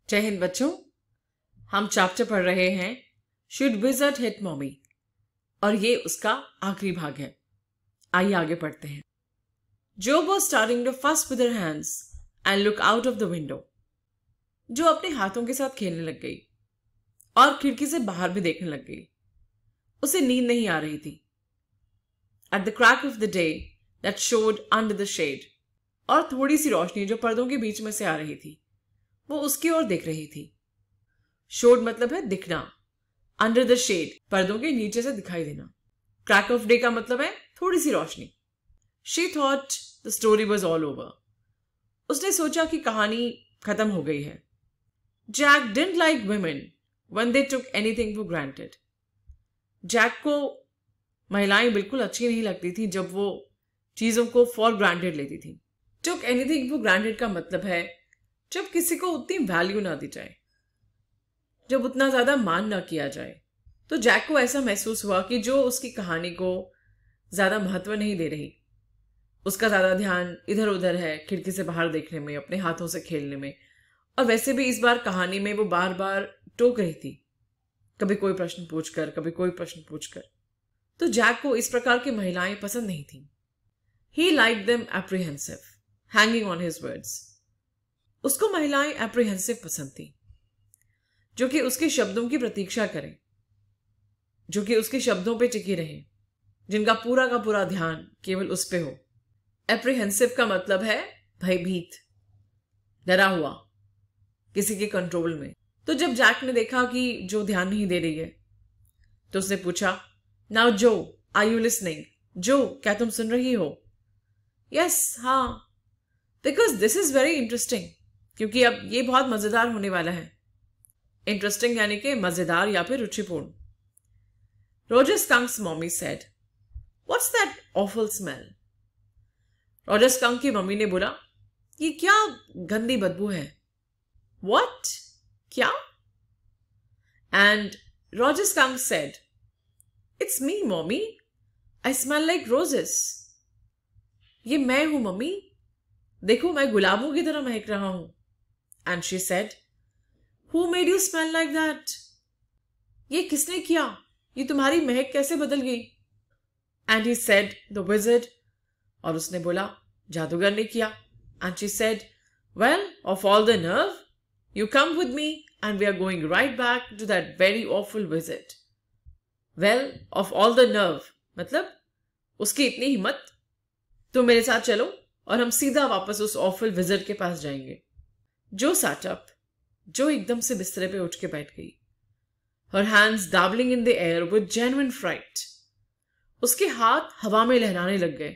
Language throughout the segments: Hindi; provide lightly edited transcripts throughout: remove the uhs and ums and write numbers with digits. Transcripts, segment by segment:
जय हिंद बच्चों, हम चैप्टर पढ़ रहे हैं शुड विज़र्ड हिट मॉमी और ये उसका आखिरी भाग है। आइए आगे पढ़ते हैं। जो was starting to fuss with her hands and look out of the window, जो अपने हाथों के साथ खेलने लग गई और खिड़की से बाहर भी देखने लग गई। उसे नींद नहीं आ रही थी। At the crack of the day that showed under the shade, और थोड़ी सी रोशनी जो पर्दों के बीच में से आ रही थी वो उसकी ओर देख रही थी। शोड मतलब है दिखना, अंडर द शेड पर्दों के नीचे से दिखाई देना। क्रैक ऑफ डे का मतलब है थोड़ी सी रोशनी। She thought the story was all over, उसने सोचा कि कहानी खत्म हो गई है। Jack didn't like women when they took anything for granted, Jack को महिलाएं बिल्कुल अच्छी नहीं लगती थी जब वो चीजों को फॉर ग्रांटेड लेती थी। टुक एनीथिंग फॉर ग्रांटेड का मतलब है जब किसी को उतनी वैल्यू ना दी जाए, जब उतना ज्यादा मान ना किया जाए। तो जैक को ऐसा महसूस हुआ कि जो उसकी कहानी को ज्यादा महत्व नहीं दे रही, उसका ज्यादा ध्यान इधर उधर है, खिड़की से बाहर देखने में, अपने हाथों से खेलने में। और वैसे भी इस बार कहानी में वो बार बार टोक रही थी, कभी कोई प्रश्न पूछकर, कभी कोई प्रश्न पूछकर। तो जैक को इस प्रकार की महिलाएं पसंद नहीं थी। He like them apprehensive, hanging on his words. उसको महिलाएं एप्रीहेंसिव पसंद थी, जो कि उसके शब्दों की प्रतीक्षा करें, जो कि उसके शब्दों पे टिकी रहें, जिनका पूरा का पूरा ध्यान केवल उस पे हो। एप्रीहेंसिव का मतलब है भयभीत, डरा हुआ, किसी के कंट्रोल में। तो जब जैक ने देखा कि जो ध्यान नहीं दे रही है, तो उसने पूछा, नाउ जो, आर यू लिसनिंग? जो, क्या तुम सुन रही हो? यस, हाँ, because this is very interesting, क्योंकि अब ये बहुत मजेदार होने वाला है। इंटरेस्टिंग यानी कि मजेदार या फिर रुचिपूर्ण। Roger Skunk's mommy said, what's that awful smell? Roger Skunk की मम्मी ने बोला, ये क्या गंदी बदबू है। व्हाट? क्या? And Roger Skunk said, it's me mommy, I smell like roses. ये मैं हूं मम्मी, देखो मैं गुलाबों की तरह महक रहा हूं। And she said, Who made you smell like that? ये किसने किया? ये तुम्हारी महक कैसे बदल गई? And he said, the wizard. और उसने बोला, जादूगर ने किया। And she said, well, of all the nerve, you come with me and we are going right back to that very awful wizard. Well, of all the nerve, मतलब उसकी इतनी हिम्मत, तो मेरे साथ चलो और हम सीधा वापस उस awful wizard के पास जाएंगे। जो sat up, जो एकदम से बिस्तरे पे उठ के बैठ गई। Her hands dabbling in the air with genuine fright. उसके हाथ हवा में लहराने लग गए।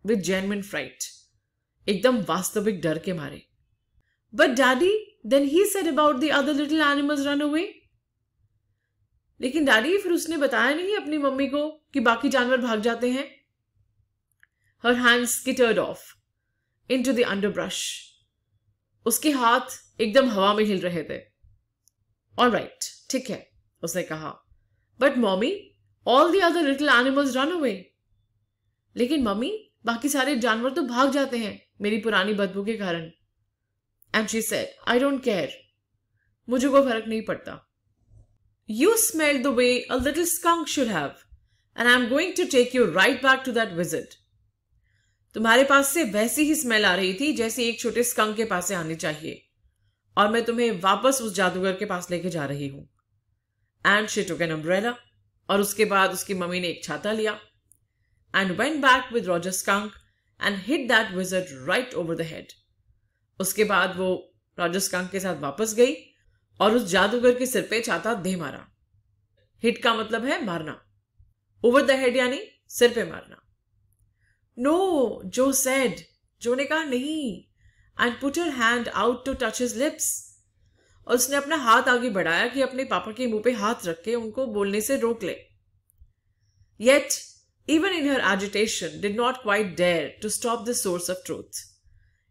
With genuine fright. एकदम वास्तविक डर के मारे। But daddy, then he said about the other little animals run away. लेकिन डैडी, फिर उसने बताया नहीं अपनी मम्मी को कि बाकी जानवर भाग जाते हैं। Her hands skittered off into the underbrush. उसके हाथ एकदम हवा में हिल रहे थे। All right, ठीक है, उसने कहा। But mommy, all the other little animals run away. लेकिन मम्मी, बाकी सारे जानवर तो भाग जाते हैं मेरी पुरानी बदबू के कारण। And she said, I don't care. मुझे कोई फर्क नहीं पड़ता। You smelled the way a little skunk should have, and I'm going to take you right back to that wizard. तुम्हारे पास से वैसी ही स्मेल आ रही थी जैसे एक छोटे स्कंक के पास से आनी चाहिए, और मैं तुम्हें वापस उस जादूगर के पास लेके जा रही हूं। And she took an umbrella, और उसके बाद उसकी मम्मी ने एक छाता लिया। And went back with Roger skunk and hit that wizard right over the head. उसके बाद वो रॉजर स्कंक के साथ वापस गई और उस जादूगर के सिर पे छाता दे मारा। हिट का मतलब है मारना, ओवर द हेड यानी सिर पे मारना। नो, जो सेड, जो ने कहा नहीं। And put her hand out to touch his lips, और उसने अपना हाथ आगे बढ़ाया कि अपने पापा के मुंह पे हाथ रख के उनको बोलने से रोक ले। Yet even in her agitation did not quite dare to stop the source of truth.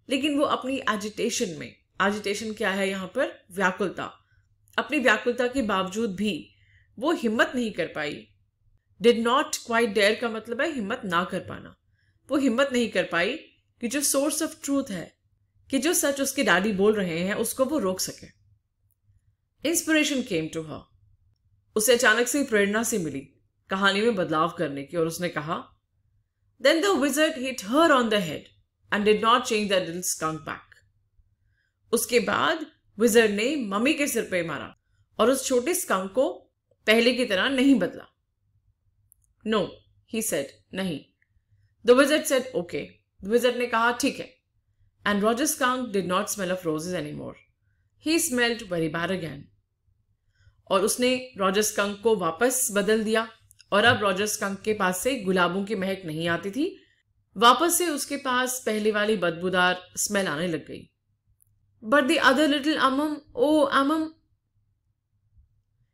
लेकिन वो अपनी एजिटेशन में, एजिटेशन क्या है यहाँ पर? व्याकुलता। अपनी व्याकुलता के बावजूद भी वो हिम्मत नहीं कर पाई। डिड नॉट क्वाइट डेयर का मतलब है हिम्मत ना कर पाना। वो हिम्मत नहीं कर पाई कि जो सोर्स ऑफ ट्रूथ है, कि जो सच उसके डैडी बोल रहे हैं, उसको वो रोक सके। Inspiration came to her. उसे अचानक से प्रेरणा से मिली कहानी में बदलाव करने की, और उसने कहा, Then the wizard hit her on the head and did not change the little skunk back. उसके बाद विजर्ड ने मम्मी के सिर पे मारा और उस छोटे स्कंक को पहले की तरह नहीं बदला. No, he said, नहीं. The wizard said, okay. Wizard ने कहा, ठीक है. And Roger Skunk did not smell of roses anymore. He smelled very bad again. और उसने रॉजर स्कंक को वापस बदल दिया और अब रॉजर स्कंक के पास से गुलाबों की महक नहीं आती थी. वापस से उसके पास पहले वाली बदबूदार स्मेल आने लग गई. बट द अदर लिटिल अमम,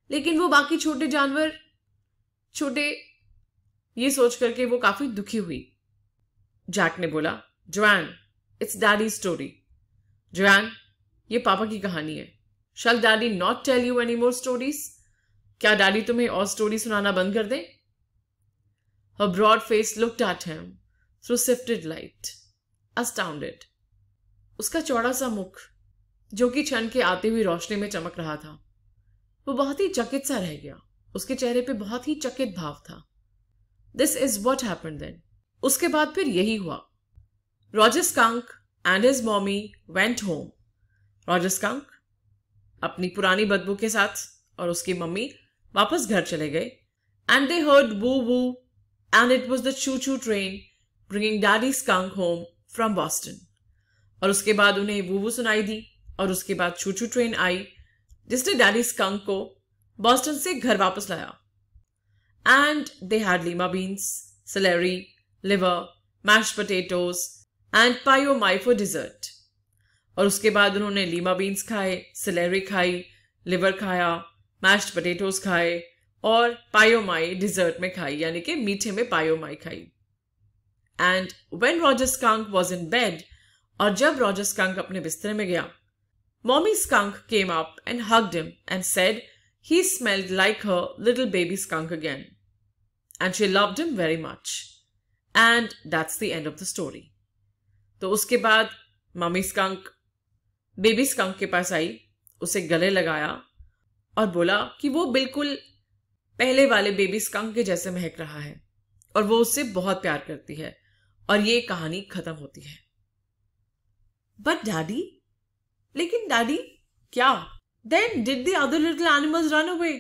लेकिन वो बाकी छोटे जानवर, छोटे, ये सोच करके वो काफी दुखी हुई. जैक ने बोला, Joan, it's daddy story. Joan, ये पापा की कहानी है. Shall daddy not tell you any more stories? क्या डैडी तुम्हें और स्टोरी सुनाना बंद कर दे? Her broad face looked at him through sifted light, astounded. उसका चौड़ा सा मुख, जो कि क्षण के आते हुई रोशनी में चमक रहा था, वो बहुत ही चकित सा रह गया. उसके चेहरे पे बहुत ही चकित भाव था. This is what happened then. उसके बाद फिर यही हुआ. Roger Skunk and his mommy went home. Roger Skunk अपनी पुरानी बदबू के साथ और उसकी मम्मी वापस घर चले गए. And they heard woo woo and it was the choo choo train bringing daddy skunk home from Boston. और उसके बाद उन्हें वू वू सुनाई दी और उसके बाद चू चू ट्रेन आई जिसने डैडी स्कंक को बॉस्टन से घर वापस लाया. And they had lima beans, celery, liver, mashed potatoes and pio my for dessert. और उसके बाद उन्होंने लीमा बीन्स खाए, सेलेरी खाई, लिवर खाया, मैश्ड पोटैटोज खाए और पायोमाई डिजर्ट में खाई, यानी कि मीठे में पायोमाई खाई. And when Roger skunk was in bed, और जब रॉजर स्कंक अपने बिस्तर में गया, mommy skunk came up and hugged him and said he smelled like her little baby skunk again and she loved him very much. And that's the end of the story. तो उसके बाद मम्मी स्कंक बेबी स्कंक के पास आई, उसे गले लगाया और बोला कि वो बिल्कुल पहले वाले बेबी स्कंक के जैसे महक रहा है और वो उससे बहुत प्यार करती है, और ये कहानी खत्म होती है. बट डैडी, लेकिन डैडी क्या? Then did the other little animals run away?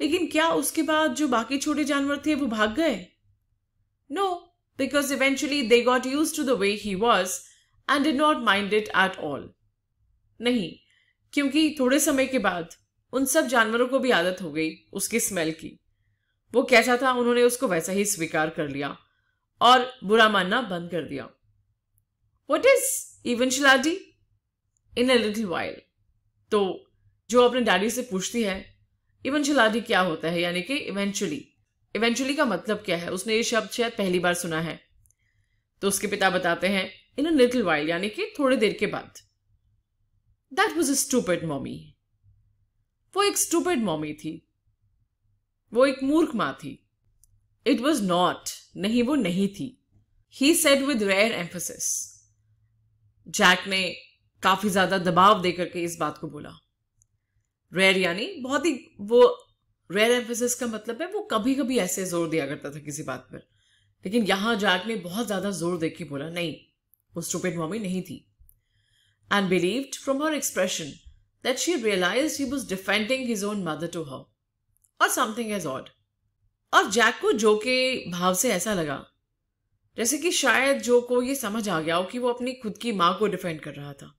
लेकिन क्या उसके बाद जो बाकी छोटे जानवर थे वो भाग गए? No, because eventually they got used to the way he was and did not mind it at all. नहीं, क्योंकि थोड़े समय के बाद उन सब जानवरों को भी आदत हो गई उसकी स्मेल की. वो कैसा था उन्होंने उसको वैसा ही स्वीकार कर लिया और बुरा मानना बंद कर दिया. What is eventuality? In a little while. तो जो अपने डैडी से पूछती है इवेंचुअलिटी क्या होता है, यानी कि इवेंचुअली का मतलब क्या है, उसने ये शब्द शायद पहली बार सुना है. तो उसके पिता बताते हैं इन अ लिटिल वाइल, यानी कि थोड़ी देर के बाद. That was a stupid mommy. वो एक स्टूपिड मॉमी थी, वो एक मूर्ख मां थी. इट वॉज नॉट, नहीं वो नहीं थी. He said with rare emphasis. Jack ने काफी ज्यादा दबाव देकर के इस बात को बोला. रेयर यानी बहुत ही, वो रेयर एम्फेसिस का मतलब है वो कभी कभी ऐसे जोर दिया करता था किसी बात पर, लेकिन यहां जैक ने बहुत ज्यादा जोर देकर के बोला नहीं, वो स्टूपिड मॉमी नहीं थी. And believed from her expression that she realized he was defending his own mother to her, or something as odd. और जैक को जो के भाव से ऐसा लगा जैसे कि शायद जो को ये समझ आ गया हो कि वो अपनी खुद की मां को डिफेंड कर रहा था.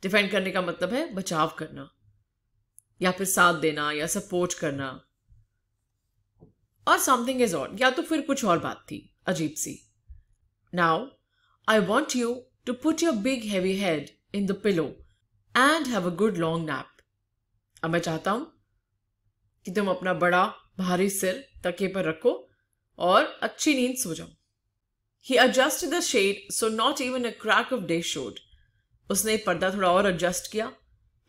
डिफेंड करने का मतलब है बचाव करना या फिर साथ देना या सपोर्ट करना, और समथिंग इज ऑड, या तो फिर कुछ और बात थी अजीब सी. Now I want you to put your big heavy head in the pillow and have a good long nap. अब मैं चाहता हूं कि तुम अपना बड़ा भारी सिर तकिए पर रखो और अच्छी नींद सो जाओ. He adjusted the shade so not even a crack of day showed. उसने पर्दा थोड़ा और एडजस्ट किया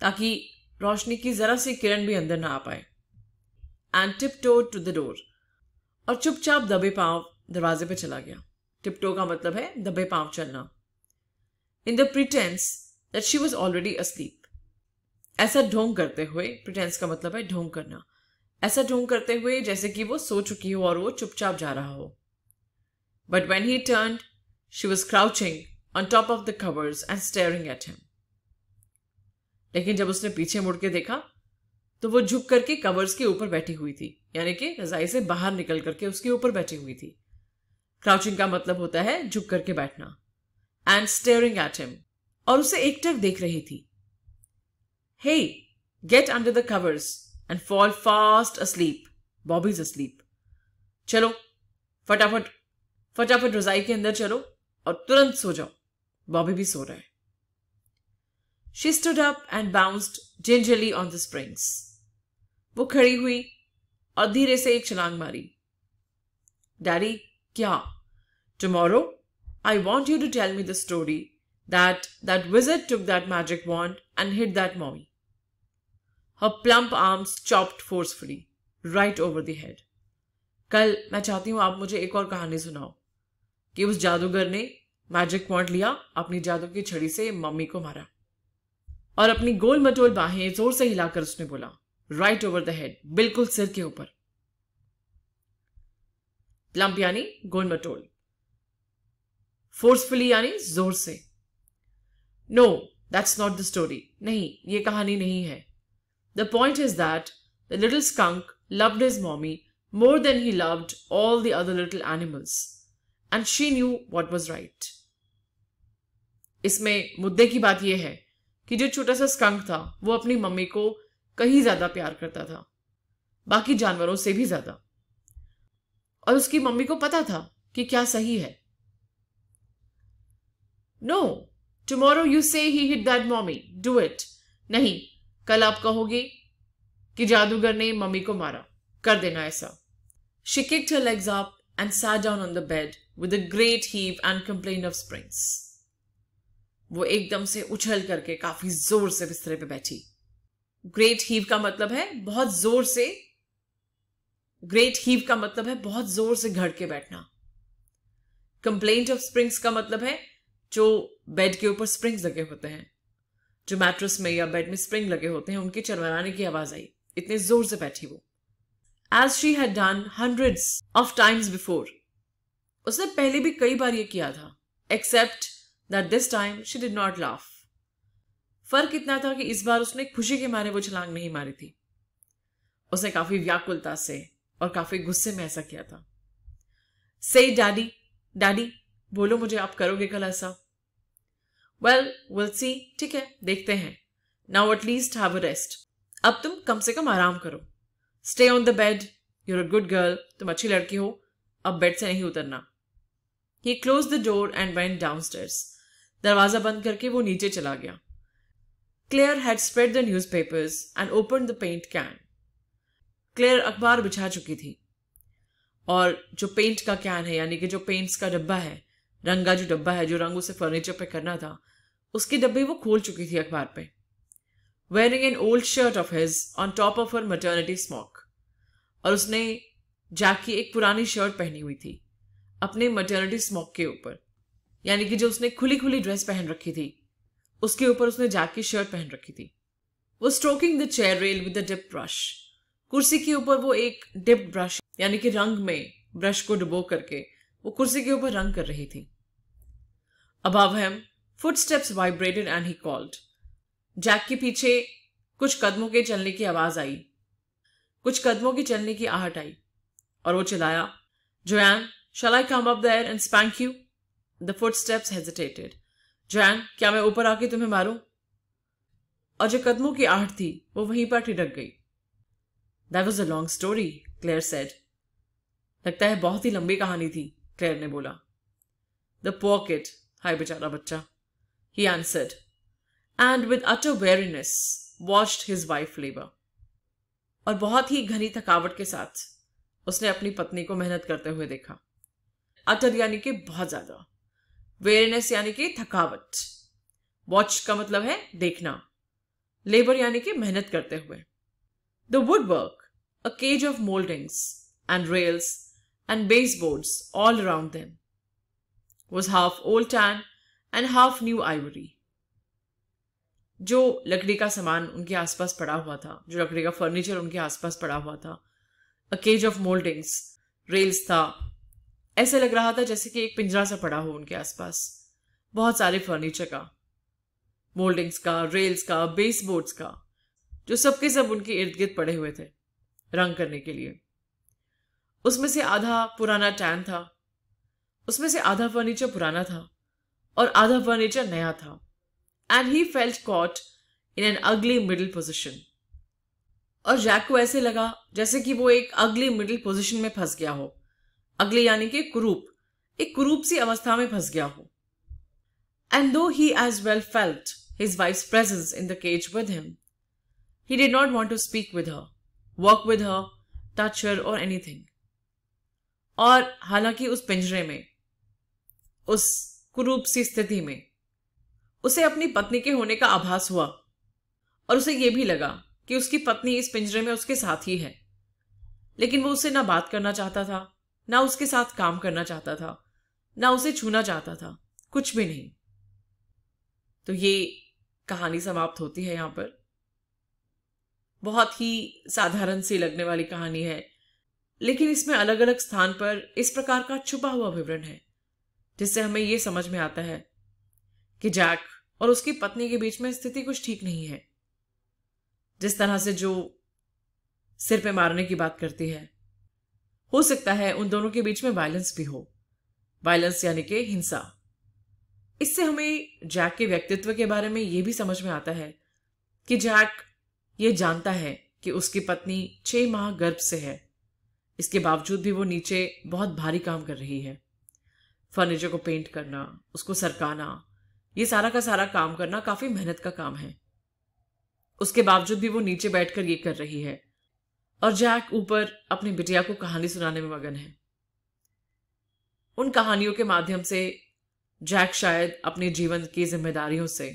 ताकि रोशनी की जरा सी किरण भी अंदर ना आ पाए. And tiptoed to the door. और चुपचाप दबे पांव दरवाजे पे चला गया. टिपटो का मतलब है दबे पांव चलना. In the pretense that she was already asleep. ऐसा ढोंग करते हुए, प्रिटेंस का मतलब है ढोंग करना, ऐसा ढोंग करते हुए जैसे कि वो सो चुकी हो और वो चुपचाप जा रहा हो. But when he turned, she was crouching on top of the covers and staring at him. लेकिन जब उसने पीछे मुड़ के देखा तो वो झुक करके कवर्स के ऊपर बैठी हुई थी, यानी कि रजाई से बाहर निकल करके उसके ऊपर बैठी हुई थी. क्राउचिंग का मतलब होता है झुक करके बैठना. एंड स्टेयरिंग एट हिम, और उसे एकटक देख रही थी. Hey, get under the covers and fall fast asleep. Bobby's asleep. चलो फटाफट फटाफट रजाई के अंदर चलो और तुरंत सो जाओ, बॉबी भी सो रहा है. She stood up and bounced gingerly on the springs. वो खड़ी हुई और धीरे से एक छलांग मारी. डैडी, क्या? Tomorrow, I want you to tell me the story that wizard took that magic wand and hit that mommy. Her plump arms chopped forcefully, right over the head. कल मैं चाहती हूं आप मुझे एक और कहानी सुनाओ कि उस जादूगर ने मैजिक वॉन्ड लिया, अपनी जादू की छड़ी से मम्मी को मारा, और अपनी गोल मटोल बाहें जोर से हिलाकर उसने बोला, राइट ओवर द हेड, बिल्कुल सिर के ऊपर. प्लम्प यानी गोल मटोल, फोर्सफुली यानी जोर से. No, that's not the story. नहीं, ये कहानी नहीं है. The point is that the little skunk loved his mommy more than he loved all the other little animals, and she knew what was right. इसमें मुद्दे की बात यह है कि जो छोटा सा स्कंक था वो अपनी मम्मी को कहीं ज्यादा प्यार करता था, बाकी जानवरों से भी ज्यादा, और उसकी मम्मी को पता था कि क्या सही है. No, tomorrow you say he hit that mommy. Do it. नहीं, कल आप कहोगे कि जादूगर ने मम्मी को मारा. कर देना ऐसा. She kicked her legs up and sat down on the bed with a great heave and complaint of springs. वो एकदम से उछल करके काफी जोर से बिस्तर पे बैठी. ग्रेट हीव का मतलब है बहुत जोर से, ग्रेट हीव का मतलब है बहुत जोर से घड़ के बैठना. कंप्लेंट ऑफ स्प्रिंग्स का मतलब है जो बेड के ऊपर स्प्रिंग्स लगे होते हैं, जो मैट्रेस में या बेड में स्प्रिंग लगे होते हैं, उनके चरमराने की आवाज आई. इतने जोर से बैठी वो. As she had done hundreds of times before. उसने पहले भी कई बार ये किया था, except that this time she did not laugh. फर्क इतना था कि इस बार उसने खुशी के मारे वो छलांग नहीं मारी थी. उसने काफी व्याकुलता से और काफी गुस्से में ऐसा किया था. Say daddy, daddy, बोलो मुझे आप करोगे कल ऐसा. Well, we'll see. ठीक है, देखते हैं. Now at least have a rest. अब तुम कम से कम आराम करो. Stay on the bed. You're a good girl. तुम अच्छी लड़की हो. अब बेड से नहीं उतरना. He closed the door and went downstairs. दरवाजा बंद करके वो नीचे चला गया. Claire had spread the newspapers and opened the paint can. Claire अखबार बिछा चुकी थी और जो पेंट का कैन है, यानी कि जो पेंट्स का डब्बा है, रंग का जो डब्बा है जो रंग उसे फर्नीचर पे करना था, उसके डब्बे वो खोल चुकी थी अखबार पे. Wearing an old shirt of his on top of her maternity smock. और उसने जैक की एक पुरानी शर्ट पहनी हुई थी अपने मटर्निटी स्मॉक के ऊपर, यानी कि जो उसने खुली खुली ड्रेस पहन रखी थी उसके ऊपर उसने जैक की शर्ट पहन रखी थी. वो stroking the chair rail with the dip brush. कुर्सी के ऊपर वो एक डिप ब्रश यानी कि रंग में ब्रश को डुबो करके वो कुर्सी के ऊपर रंग कर रही थी. Above him, footsteps vibrated and he called. Jack के पीछे कुछ कदमों के चलने की आवाज आई, कुछ कदमों की चलने की आहट आई, और वो चिल्लाया, Joanne, shall I come up there and spank you? The footsteps hesitated. Joanne, क्या मैं ऊपर आके तुम्हें मारूं? और जो कदमों की आहट थी वो वहीं पर ठिठक गई. That was a long story, Claire said. लगता है बहुत ही लंबी कहानी थी, क्लेयर ने बोला. The poor kid, हाय बेचारा बच्चा, he answered, and with utter weariness watched his wife labor. और बहुत ही घनी थकावट के साथ उसने अपनी पत्नी को मेहनत करते हुए देखा. अटर यानी कि बहुत ज्यादा, वेयरनेस यानी कि थकावट, वॉच का मतलब है देखना, लेबर यानी कि मेहनत करते हुए. The woodwork, a cage of mouldings and rails and baseboards all around them, was half old tan and half new ivory. जो लकड़ी का सामान उनके आसपास पड़ा हुआ था, जो लकड़ी का फर्नीचर उनके आसपास पड़ा हुआ था, a cage of mouldings, rails था। ऐसे लग रहा था जैसे कि एक पिंजरा सा पड़ा हो उनके आसपास, बहुत सारे फर्नीचर का, मोल्डिंग्स का, रेल्स का, बेसबोर्ड्स का, जो सबके सब उनके इर्द गिर्द पड़े हुए थे रंग करने के लिए। उसमें से आधा पुराना टैन था, उसमें से आधा फर्नीचर पुराना था और आधा फर्नीचर नया था। And he felt caught in an अगली मिडिल पोजिशन। और जैक को ऐसे लगा जैसे कि वो एक अगली मिडिल पोजिशन में फंस गया हो। अगली यानी कि कुरूप, एक कुरूप सी अवस्था में फंस गया हो। And though he as well felt his wife's presence in the cage with him, he did not want to speak with her, work with her, touch her or anything. और हालांकि उस पिंजरे में, उस कुरूप सी स्थिति में उसे अपनी पत्नी के होने का आभास हुआ और उसे यह भी लगा कि उसकी पत्नी इस पिंजरे में उसके साथ ही है, लेकिन वो उससे ना बात करना चाहता था, ना उसके साथ काम करना चाहता था, ना उसे छूना चाहता था, कुछ भी नहीं। तो ये कहानी समाप्त होती है। यहां पर बहुत ही साधारण सी लगने वाली कहानी है, लेकिन इसमें अलग अलग स्थान पर इस प्रकार का छुपा हुआ विवरण है जिससे हमें यह समझ में आता है कि जैक और उसकी पत्नी के बीच में स्थिति कुछ ठीक नहीं है। जिस तरह से जो सिर पे मारने की बात करती है, हो सकता है उन दोनों के बीच में वायलेंस भी हो, वायलेंस यानी कि हिंसा। इससे हमें जैक के व्यक्तित्व के बारे में यह भी समझ में आता है कि जैक ये जानता है कि उसकी पत्नी 6 माह गर्भ से है, इसके बावजूद भी वो नीचे बहुत भारी काम कर रही है। फर्नीचर को पेंट करना, उसको सरकाना, ये सारा का सारा काम करना काफी मेहनत का काम है। उसके बावजूद भी वो नीचे बैठकर ये कर रही है और जैक ऊपर अपनी बिटिया को कहानी सुनाने में मगन है। उन कहानियों के माध्यम से जैक शायद अपने जीवन की जिम्मेदारियों से,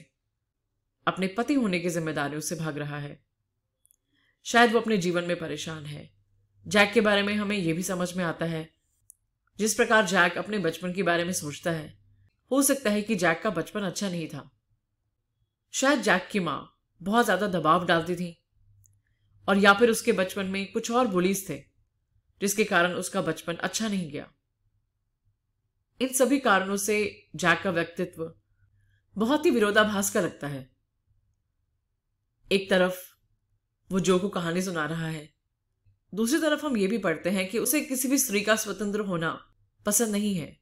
अपने पति होने की जिम्मेदारियों से भाग रहा है। शायद वो अपने जीवन में परेशान है। जैक के बारे में हमें यह भी समझ में आता है, जिस प्रकार जैक अपने बचपन के बारे में सोचता है, हो सकता है कि जैक का बचपन अच्छा नहीं था। शायद जैक की मां बहुत ज्यादा दबाव डालती थी और या फिर उसके बचपन में कुछ और बुलीज थे जिसके कारण उसका बचपन अच्छा नहीं गया। इन सभी कारणों से जैक का व्यक्तित्व बहुत ही विरोधाभास का लगता है। एक तरफ वो जो को कहानी सुना रहा है, दूसरी तरफ हम ये भी पढ़ते हैं कि उसे किसी भी स्त्री का स्वतंत्र होना पसंद नहीं है।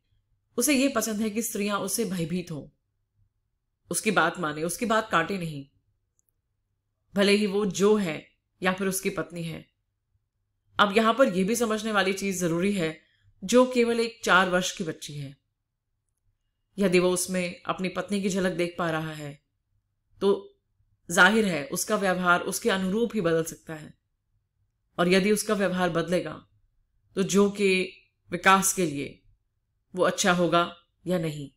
उसे ये पसंद है कि स्त्रियां उससे भयभीत हो, उसकी बात माने, उसकी बात काटे नहीं, भले ही वो जो है या फिर उसकी पत्नी है। अब यहां पर यह भी समझने वाली चीज जरूरी है, जो केवल एक 4 वर्ष की बच्ची है, यदि वो उसमें अपनी पत्नी की झलक देख पा रहा है तो जाहिर है उसका व्यवहार उसके अनुरूप ही बदल सकता है। और यदि उसका व्यवहार बदलेगा तो जो के विकास के लिए वो अच्छा होगा या नहीं।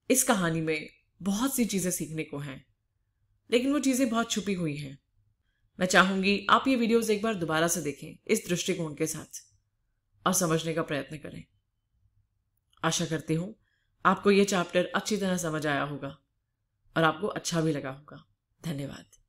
इस कहानी में बहुत सी चीजें सीखने को हैं, लेकिन वो चीजें बहुत छुपी हुई हैं। मैं चाहूंगी आप ये वीडियोस एक बार दोबारा से देखें इस दृष्टिकोण के साथ और समझने का प्रयत्न करें। आशा करती हूं आपको ये चैप्टर अच्छी तरह समझ आया होगा और आपको अच्छा भी लगा होगा। धन्यवाद।